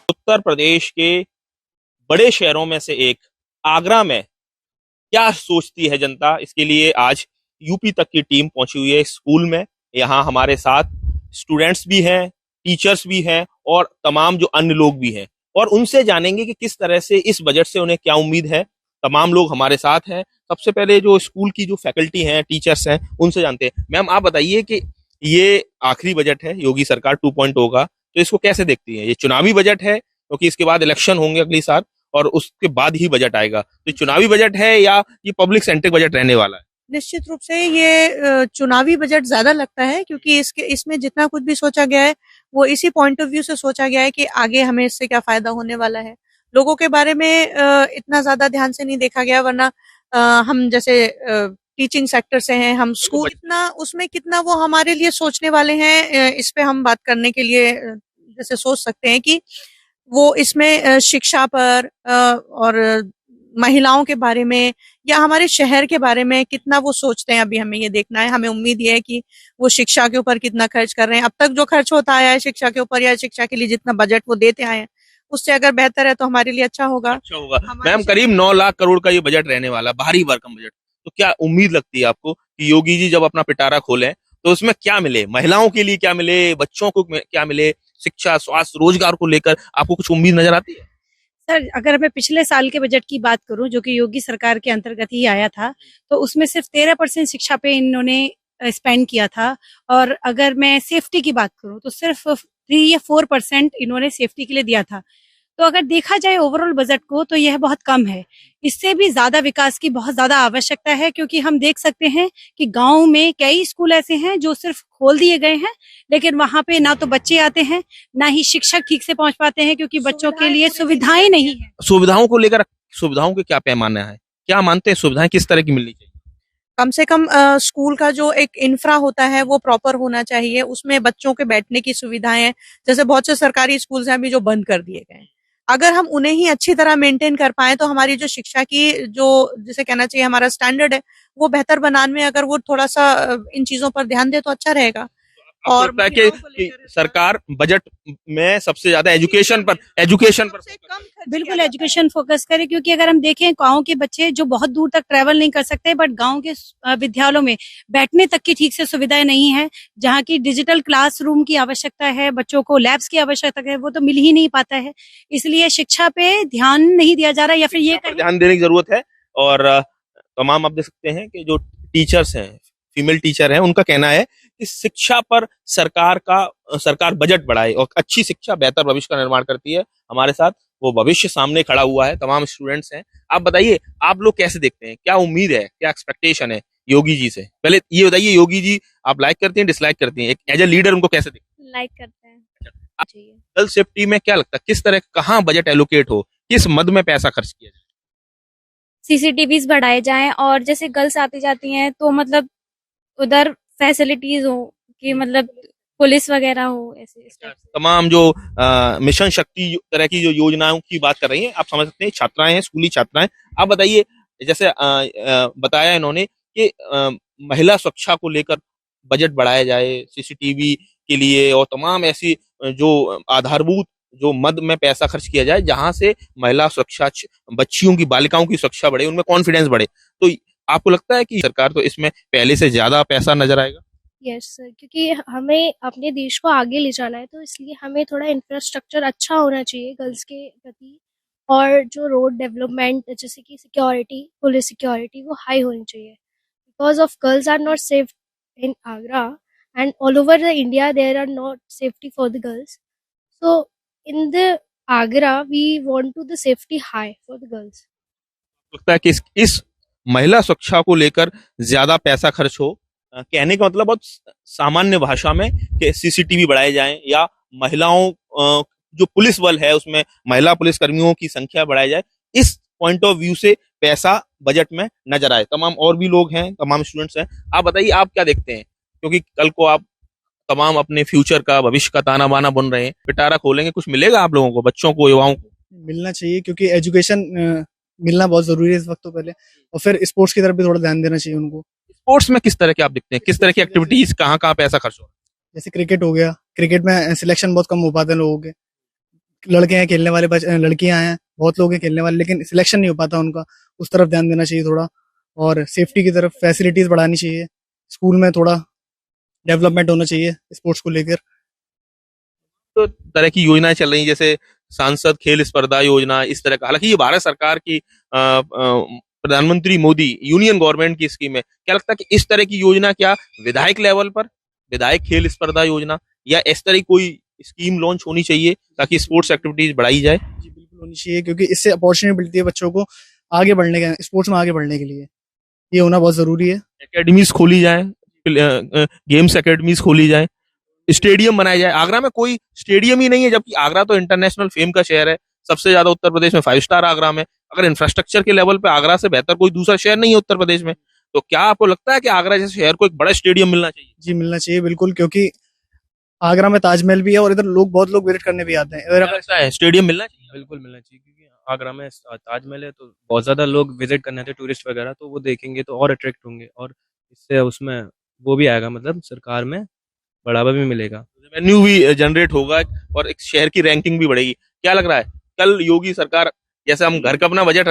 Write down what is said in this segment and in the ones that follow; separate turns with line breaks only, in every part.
उत्तर प्रदेश के बड़े शहरों में से एक आगरा में क्या सोचती है जनता, इसके लिए आज यूपी तक की टीम पहुंची हुई है स्कूल में। यहाँ हमारे साथ स्टूडेंट्स भी हैं, टीचर्स भी हैं और तमाम जो अन्य लोग भी हैं, और उनसे जानेंगे कि किस तरह से इस बजट से उन्हें क्या उम्मीद है। तमाम लोग हमारे साथ हैं। सबसे पहले जो स्कूल की जो फैकल्टी हैं, टीचर्स हैं, उनसे जानते हैं। मैम, आप बताइए कि ये आखिरी बजट है योगी सरकार 2.0 का, तो इसको कैसे देखती है? ये चुनावी बजट है क्योंकि इसके बाद इलेक्शन होंगे अगली साल और उसके बाद ही बजट आएगा, तो चुनावी बजट है या ये पब्लिक सेंट्रिक बजट रहने वाला है?
निश्चित रूप से ये चुनावी बजट ज्यादा लगता है, क्योंकि इसमें जितना कुछ भी सोचा गया है वो इसी पॉइंट ऑफ व्यू से सोचा गया है कि आगे हमें इससे क्या फायदा होने वाला है। लोगों के बारे में इतना ज्यादा ध्यान से नहीं देखा गया, वरना हम जैसे टीचिंग सेक्टर से हैं, हम स्कूल कितना उसमें कितना वो हमारे लिए सोचने वाले हैं, इस पे हम बात करने के लिए जैसे सोच सकते हैं कि वो इसमें शिक्षा पर और महिलाओं के बारे में या हमारे शहर के बारे में कितना वो सोचते हैं, अभी हमें ये देखना है। हमें उम्मीद ये है कि वो शिक्षा के ऊपर कितना खर्च कर रहे हैं। अब तक जो खर्च होता आया है शिक्षा के ऊपर या शिक्षा के लिए जितना बजट वो देते आए हैं, उससे अगर बेहतर है तो हमारे लिए अच्छा होगा।
अच्छा होगा। मैम, करीब 9 लाख करोड़ का ये बजट रहने वाला, भारी भरकम बजट। तो क्या उम्मीद लगती है आपको कि योगी जी जब अपना पिटारा खोलें तो उसमें क्या मिले? महिलाओं के लिए क्या मिले, बच्चों को क्या मिले, शिक्षा, स्वास्थ्य, रोजगार को लेकर आपको कुछ उम्मीद नजर आती है?
सर, अगर मैं पिछले साल के बजट की बात करूं, जो कि योगी सरकार के अंतर्गत ही आया था, तो उसमें सिर्फ 13% शिक्षा पे इन्होंने स्पेंड किया था। और अगर मैं सेफ्टी की बात करूं तो सिर्फ 3 या 4% इन्होंने सेफ्टी के लिए दिया था। तो अगर देखा जाए ओवरऑल बजट को तो यह बहुत कम है। इससे भी ज्यादा विकास की बहुत ज्यादा आवश्यकता है, क्योंकि हम देख सकते हैं कि गांव में कई स्कूल ऐसे हैं जो सिर्फ खोल दिए गए हैं, लेकिन वहां पे ना तो बच्चे आते हैं, ना ही शिक्षक ठीक से पहुंच पाते हैं, क्योंकि बच्चों के लिए सुविधाएं नहीं है।
सुविधाओं को लेकर, सुविधाओं के क्या पैमाना है? क्या मानते हैं सुविधाएं किस तरह की मिलनी चाहिए?
कम से कम स्कूल का जो एक इंफ्रा होता है वो प्रॉपर होना चाहिए। उसमें बच्चों के बैठने की सुविधाएं हैं, जैसे बहुत से सरकारी स्कूल्स हैं अभी जो बंद कर दिए गए हैं। अगर हम उन्हें ही अच्छी तरह मेंटेन कर पाए तो हमारी जो शिक्षा की जो जिसे कहना चाहिए हमारा स्टैंडर्ड है वो बेहतर बनाने में अगर वो थोड़ा सा इन चीजों पर ध्यान दे तो अच्छा रहेगा।
आपको
और
लगता है कि सरकार बजट में सबसे ज्यादा एजुकेशन पर
बिल्कुल एजुकेशन फोकस करे, क्योंकि अगर हम देखें गांव के बच्चे जो बहुत दूर तक ट्रेवल नहीं कर सकते, बट गांव के विद्यालयों में बैठने तक की ठीक से सुविधाएं नहीं है। जहां की डिजिटल क्लासरूम की आवश्यकता है, बच्चों को लैब्स की आवश्यकता है, वो तो मिल ही नहीं पाता है। इसलिए शिक्षा पे ध्यान नहीं दिया जा रहा, या फिर ये
ध्यान देने की जरूरत है। और तमाम आप देख सकते हैं कि जो टीचर्स हैं, फीमेल टीचर हैं, उनका कहना है कि शिक्षा पर सरकार बजट बढ़ाए और अच्छी शिक्षा बेहतर भविष्य का निर्माण करती है। हमारे साथ वो भविष्य सामने खड़ा हुआ है, तमाम स्टूडेंट्स हैं। आप बताइए, आप लोग कैसे देखते हैं, क्या उम्मीद है, क्या एक्सपेक्टेशन है योगी जी से? पहले ये बताइए, योगी जी आप लाइक करती हैं, डिसलाइक करती हैं? एक एज ए लीडर उनको कैसे देखते हैं?
लाइक करते हैं।
गर्ल सेफ्टी में क्या लगता है, किस तरह कहाँ बजट एलोकेट हो, किस मद में पैसा खर्च किया जाए?
सीसीटीवीज बढ़ाए जाएं, और जैसे गर्ल्स आती जाती हैं तो मतलब उधर फैसिलिटीज हो कि मतलब पुलिस वगैरह हो, ऐसे इस टाइप से।
तमाम जो मिशन शक्ति तरह की जो योजनाओं की बात कर रही हैं, आप समझ सकते हैं, छात्राएं हैं, स्कूली छात्राएं। आप बताइए, जैसे बताया इन्होंने कि महिला सुरक्षा को लेकर बजट बढ़ाया जाए, सीसीटीवी के लिए, और तमाम ऐसी जो आधारभूत जो मद में पैसा खर्च किया जाए जहां से महिला सुरक्षा, बच्चियों की, बालिकाओं की सुरक्षा बढ़े, उनमें कॉन्फिडेंस बढ़े। तो आपको लगता है कि सरकार तो इसमें पहले से ज्यादा पैसा नजर आएगा?
यस सर, क्योंकि हमें अपने देश को आगे ले जाना है, तो इसलिए हमें थोड़ा इंफ्रास्ट्रक्चर अच्छा होना चाहिए गर्ल्स के प्रति। और जो रोड डेवलपमेंट, जैसे कि सिक्योरिटी, पुलिस सिक्योरिटी, वो हाई होनी चाहिए। Because of girls are not safe in Agra and all over the India there are not safety for the girls. So in the Agra we want to the safety high for the girls.
लगता है कि इस महिला सुरक्षा को लेकर ज्यादा पैसा खर्च हो, कहने का मतलब बहुत सामान्य भाषा में कि सीसीटीवी बढ़ाए जाएं या महिलाओं जो पुलिस बल है उसमें महिला पुलिस कर्मियों की संख्या बढ़ाई जाए, इस पॉइंट ऑफ व्यू से पैसा बजट में नजर आए। तमाम और भी लोग हैं, तमाम स्टूडेंट्स हैं। आप बताइए, आप क्या देखते हैं, क्योंकि कल को आप तमाम अपने फ्यूचर का, भविष्य का ताना बाना बुन रहे हैं, पिटारा खोलेंगे, कुछ मिलेगा आप लोगों को, बच्चों को, युवाओं को?
मिलना चाहिए, क्योंकि एजुकेशन मिलना बहुत जरूरी है इस वक्त तो पहले, और फिर स्पोर्ट्स की तरफ भी थोड़ा ध्यान देना चाहिए उनको।
स्पोर्ट्स में किस तरह के आप देखते हैं, किस तरह की एक्टिविटीज, कहाँ कहाँ पैसा खर्च हो रहा है?
जैसे क्रिकेट हो गया, क्रिकेट में सिलेक्शन बहुत कम हो पाते हैं लोगों के, लड़के हैं खेलने वाले, लड़कियां हैं, बहुत लोग हैं खेलने वाले, लेकिन सिलेक्शन नहीं हो पाता उनका। उस तरफ ध्यान देना चाहिए थोड़ा, और सेफ्टी की तरफ फैसिलिटीज बढ़ानी चाहिए। स्कूल में थोड़ा डेवलपमेंट होना चाहिए स्पोर्ट्स को लेकर।
तो तरह की योजनाएं चल रही हैं, जैसे सांसद खेल स्पर्धा योजना, इस तरह का। हालांकि ये भारत सरकार की प्रधानमंत्री मोदी यूनियन गवर्नमेंट की स्कीम है। क्या लगता है कि इस तरह की योजना क्या विधायक लेवल पर, विधायक खेल स्पर्धा योजना, या इस तरह की कोई स्कीम लॉन्च होनी चाहिए ताकि स्पोर्ट्स एक्टिविटीज बढ़ाई जाए?
जी बिल्कुल होनी चाहिए, क्योंकि इससे अपॉर्चुनिटी मिलती है बच्चों को आगे बढ़ने के, स्पोर्ट्स में आगे बढ़ने के लिए। ये होना बहुत जरूरी है।
एकेडमीज खोली जाए, गेम्स एकेडमीज खोली जाए, स्टेडियम बनाए जाए। आगरा में कोई स्टेडियम ही नहीं है, जबकि आगरा तो इंटरनेशनल फेम का शहर है। सबसे ज्यादा उत्तर प्रदेश में 5 स्टार आगरा में। अगर इंफ्रास्ट्रक्चर के लेवल पे आगरा से बेहतर कोई दूसरा शहर नहीं है उत्तर प्रदेश में, तो क्या आपको लगता है कि आगरा जैसे शहर को एक बड़ा स्टेडियम मिलना चाहिए?
जी मिलना चाहिए बिल्कुल, क्योंकि आगरा में ताजमहल भी है और इधर लोग, बहुत लोग विजिट करने भी आते हैं। इधर
क्या लगता है स्टेडियम मिलना चाहिए?
बिल्कुल मिलना चाहिए, क्योंकि आगरा में ताजमहल है तो बहुत ज़्यादा लोग विजिट करने आते हैं, टूरिस्ट वगैरह, तो वो देखेंगे तो और अट्रैक्ट होंगे, और इससे उसमें वो भी आएगा, मतलब सरकार में बढ़ावा भी मिलेगा।
रेवेन्यू भी जनरेट होगा और एक शहर की रैंकिंग भी बढ़ेगी। क्या लग रहा है कल योगी सरकार, जैसे हम घर का अपना बजट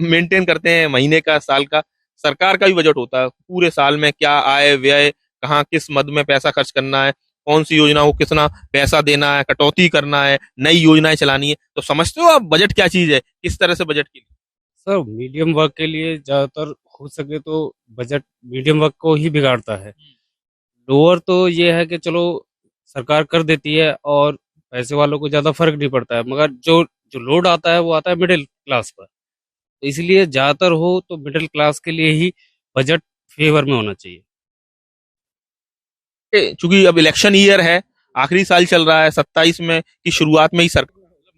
मेंटेन करते हैं महीने का, साल का, सरकार का भी बजट होता है पूरे साल में, क्या आय व्यय, कहाँ किस मद में पैसा खर्च करना है, कौन सी योजना को कितना पैसा देना है, कटौती करना है, नई योजनाएं चलानी है। तो समझते हो आप बजट क्या चीज है, किस तरह से बजट की?
सर मीडियम वर्क के लिए ज़्यादातर हो सके तो बजट मीडियम वर्क को ही बिगाड़ता है। लोअर तो ये है कि चलो सरकार कर देती है और पैसे वालों को ज़्यादा फर्क नहीं पड़ता है, मगर जो जो लोड आता है वो आता है मिडिल क्लास पर। तो इसलिए ज़्यादातर हो तो मिडिल क्लास के लिए ही बजट फेवर में होना चाहिए।
चूंकि अब इलेक्शन ईयर है, आखिरी साल चल रहा है, 27 में की शुरुआत में ही सरकार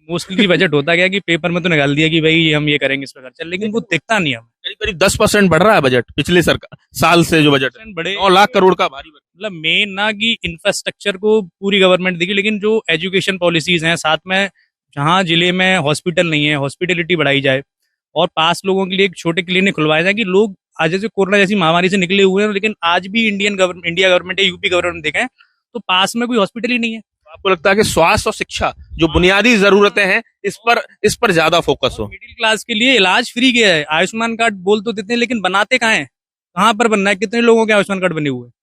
मोस्टली बजट होता क्या कि पेपर में तो निकाल दिया कि भाई हम ये करेंगे इस पर खर्चा, लेकिन वो दिखता नहीं हमें।
करीब करीब 10% बढ़ रहा है बजट पिछले सरकार साल से। जो बजट है
बड़े
9 लाख करोड़ का भारी बजट।
मतलब मेन ना कि इंफ्रास्ट्रक्चर को पूरी गवर्नमेंट देगी, लेकिन जो एजुकेशन पॉलिसीज हैं, साथ में जहाँ जिले में हॉस्पिटल नहीं है हॉस्पिटलिटी बढ़ाई जाए, और पास लोगों के लिए एक छोटे क्लिनिक खुलवाए जाए कि लोग आज जैसे कोरोना जैसी महामारी से निकले हुए हैं, लेकिन आज भी इंडिया गवर्नमेंट या यूपी गवर्नमेंट देखें तो पास में कोई हॉस्पिटल ही नहीं है।
आपको लगता है कि स्वास्थ्य और शिक्षा जो बुनियादी जरूरतें हैं, इस पर ज्यादा फोकस हो?
मिडिल क्लास के लिए इलाज फ्री किया है। आयुष्मान कार्ड बोल तो देते हैं, लेकिन बनाते कहाँ हैं, कहाँ पर बनना है, कितने लोगों के आयुष्मान कार्ड बने हुए हैं?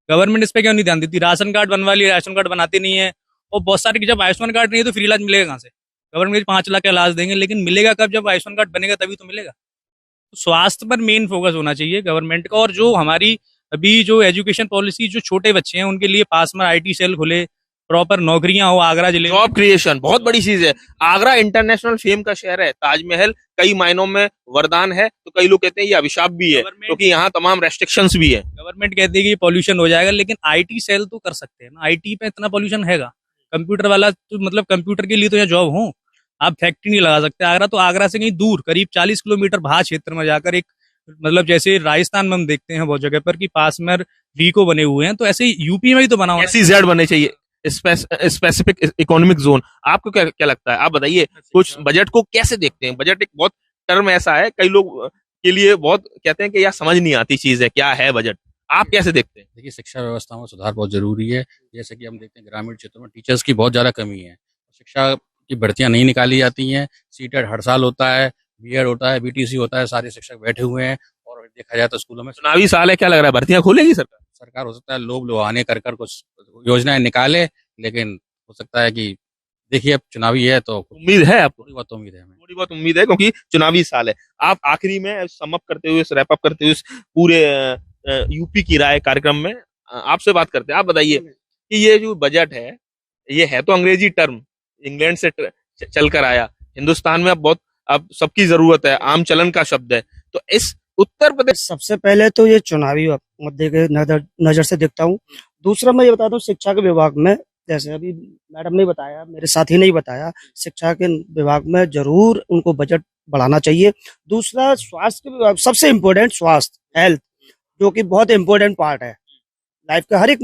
गवर्नमेंट इस पे क्यों नहीं ध्यान देती? राशन कार्ड बनवा लिए, राशन कार्ड बनाते नहीं है। और बहुत सारे की जब आयुष्मान कार्ड नहीं है तो फ्री इलाज मिलेगा कहाँ से? गवर्नमेंट 5 लाख का इलाज देंगे, लेकिन मिलेगा कब? जब आयुष्मान कार्ड बनेगा तभी तो मिलेगा। तो स्वास्थ्य पर मेन फोकस होना चाहिए गवर्नमेंट का। और जो हमारी अभी जो एजुकेशन पॉलिसी, जो छोटे बच्चे हैं उनके लिए पास में IT सेल खुले, प्रॉपर नौकरियां हो आगरा जिले में।
जॉब क्रिएशन बहुत बड़ी चीज है। आगरा इंटरनेशनल फेम का शहर है। ताजमहल कई मायनों में वरदान है, तो कई लोग कहते हैं ये अभिशाप भी है, क्योंकि यहाँ तमाम रेस्ट्रिक्शंस भी है।
गवर्नमेंट कहती है कि पॉल्यूशन हो जाएगा, लेकिन IT सेल तो कर सकते हैं ना। IT पे इतना पॉल्यूशन हैगा। कंप्यूटर वाला तो मतलब कंप्यूटर के लिए तो यहाँ जॉब हो, आप फैक्ट्री नहीं लगा सकते। आगरा तो आगरा से कहीं दूर करीब 40 किलोमीटर बाहर क्षेत्र में जाकर एक, मतलब जैसे राजस्थान में हम देखते हैं बहुत जगह पर कि पास में वीको बने हुए हैं, तो ऐसे यूपी में भी तो बना हुआ है।
SEZ बने चाहिए, स्पेसिफिक इकोनॉमिक जोन। आपको क्या क्या लगता है? आप बताइए कुछ बजट को कैसे देखते हैं? बजट एक बहुत टर्म ऐसा है, कई लोग के लिए बहुत कहते हैं कि यार समझ नहीं आती चीज है, क्या है बजट। आप कैसे देखते हैं?
देखिए, शिक्षा व्यवस्था में सुधार बहुत जरूरी है। जैसे कि हम देखते हैं ग्रामीण क्षेत्रों में टीचर्स की बहुत ज्यादा कमी है, शिक्षा की भर्तियां नहीं निकाली जाती हैं। सीटेट हर साल होता है, BEd होता है, BTC होता है, सारे शिक्षक बैठे हुए हैं, और देखा जाए तो स्कूलों में
चुनावी साल है, क्या लग रहा है भर्तियां खोलेगी सरकार?
सरकार हो सकता है लोभ लुभाने कर कुछ योजनाएं निकाले, लेकिन हो सकता है कि देखिए अब चुनावी है तो
उम्मीद है आपको?
थोड़ी बहुत उम्मीद है हमें।
थोड़ी बहुत उम्मीद है, क्योंकि चुनावी साल है। आप आखिरी में समअप करते हुए, रैप अप करते हुए पूरे यूपी की राय कार्यक्रम में आपसे बात करते हैं। आप बताइए कि ये जो बजट है, ये है तो अंग्रेजी टर्म, इंग्लैंड से चल कर आया, हिंदुस्तान में अब सबकी जरूरत है, आम चलन का शब्द है। तो इस उत्तर प्रदेश,
सबसे पहले तो ये चुनावी मुद्दे के नजर से देखता हूँ। दूसरा मैं ये बताता हूँ, शिक्षा के विभाग में, जैसे अभी मैडम ने बताया, मेरे साथी ने बताया, शिक्षा के विभाग में जरूर उनको बजट बढ़ाना चाहिए। दूसरा स्वास्थ्य के विभाग, सबसे इम्पोर्टेंट स्वास्थ्य, हेल्थ, जो कि बहुत इम्पोर्टेंट पार्ट है लाइफ का, हर एक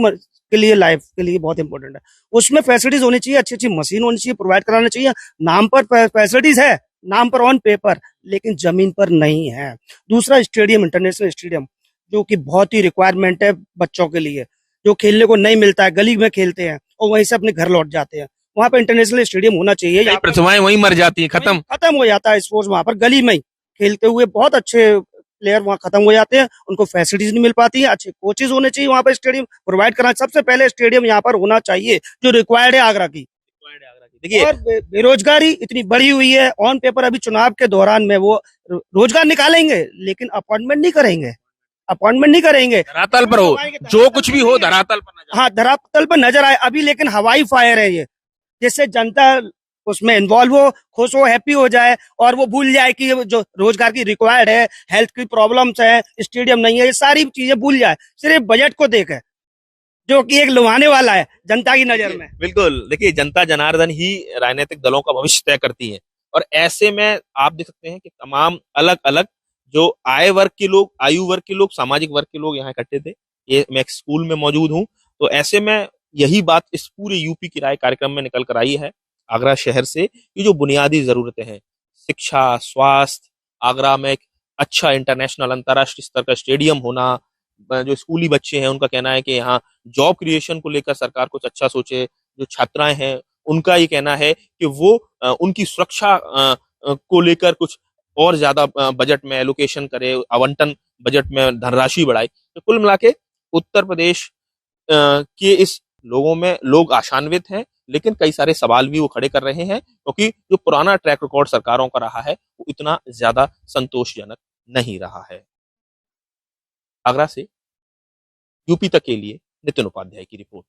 के लिए, लाइफ के लिए बहुत इंपॉर्टेंट है। उसमें फैसिलिटीज होनी चाहिए, अच्छी अच्छी मशीन होनी चाहिए, प्रोवाइड कराना चाहिए। नाम पर फैसिलिटीज है, नाम पर ऑन पेपर, लेकिन जमीन पर नहीं है। दूसरा स्टेडियम, इंटरनेशनल स्टेडियम, जो कि बहुत ही रिक्वायरमेंट है बच्चों के लिए, जो खेलने को नहीं मिलता है, गली में खेलते हैं और वहीं से अपने घर लौट जाते हैं। वहाँ पे इंटरनेशनल स्टेडियम होना चाहिए।
कई प्रतिभाएं वहीं मर जाती हैं,
खत्म हो जाता है स्पोर्ट्स वहाँ पर, गली में ही खेलते हुए बहुत अच्छे प्लेयर वहाँ खत्म हो जाते हैं, उनको फैसिलिटीज नहीं मिल पाती है। अच्छे कोचेज होने चाहिए वहाँ पर, स्टेडियम प्रोवाइड करना, सबसे पहले स्टेडियम यहाँ पर होना चाहिए जो रिक्वायर्ड है आगरा की।
देखिए,
और बेरोजगारी इतनी बढ़ी हुई है, ऑन पेपर अभी चुनाव के दौरान में वो रोजगार निकालेंगे लेकिन अपॉइंटमेंट नहीं करेंगे।
धरातल पर हो, जो कुछ भी हो धरातल पर नजर।
हाँ, धरातल पर नजर आए अभी, लेकिन हवाई फायर है ये, जिससे जनता उसमें इन्वॉल्व हो, खुश हो, हैप्पी हो जाए और वो भूल जाए कि ये जो रोजगार की रिक्वायर्ड है, हेल्थ की प्रॉब्लम्स है, स्टेडियम नहीं है, ये सारी चीजें भूल जाए, सिर्फ बजट को देखे जो कि एक लुभाने वाला है जनता की नजर में।
बिल्कुल, देखिए जनता जनार्दन ही राजनीतिक दलों का भविष्य तय करती है और ऐसे में आप देख सकते हैं कि तमाम अलग अलग जो आयु वर्ग के लोग, सामाजिक वर्ग के लोग यहाँ इकट्ठे थे। ये मैं एक स्कूल में मौजूद हूँ, तो ऐसे में यही बात इस पूरे यूपी की राय कार्यक्रम में निकल कर आई है। आगरा शहर से ये जो बुनियादी जरूरतें हैं, शिक्षा, स्वास्थ्य, आगरा में एक अच्छा इंटरनेशनल अंतर्राष्ट्रीय स्तर का स्टेडियम होना, जो स्कूली बच्चे हैं उनका कहना है कि यहाँ जॉब क्रिएशन को लेकर सरकार कुछ अच्छा सोचे, जो छात्राएं हैं उनका ये कहना है कि वो उनकी सुरक्षा को लेकर कुछ और ज्यादा बजट में एलोकेशन करे, आवंटन बजट में धनराशि बढ़ाए। तो कुल मिला के उत्तर प्रदेश के इस लोगों में लोग आशान्वित हैं, लेकिन कई सारे सवाल भी वो खड़े कर रहे हैं क्योंकि जो पुराना ट्रैक रिकॉर्ड सरकारों का रहा है वो इतना ज्यादा संतोषजनक नहीं रहा है। आगरा से यूपी तक के लिए नितिन उपाध्याय की रिपोर्ट।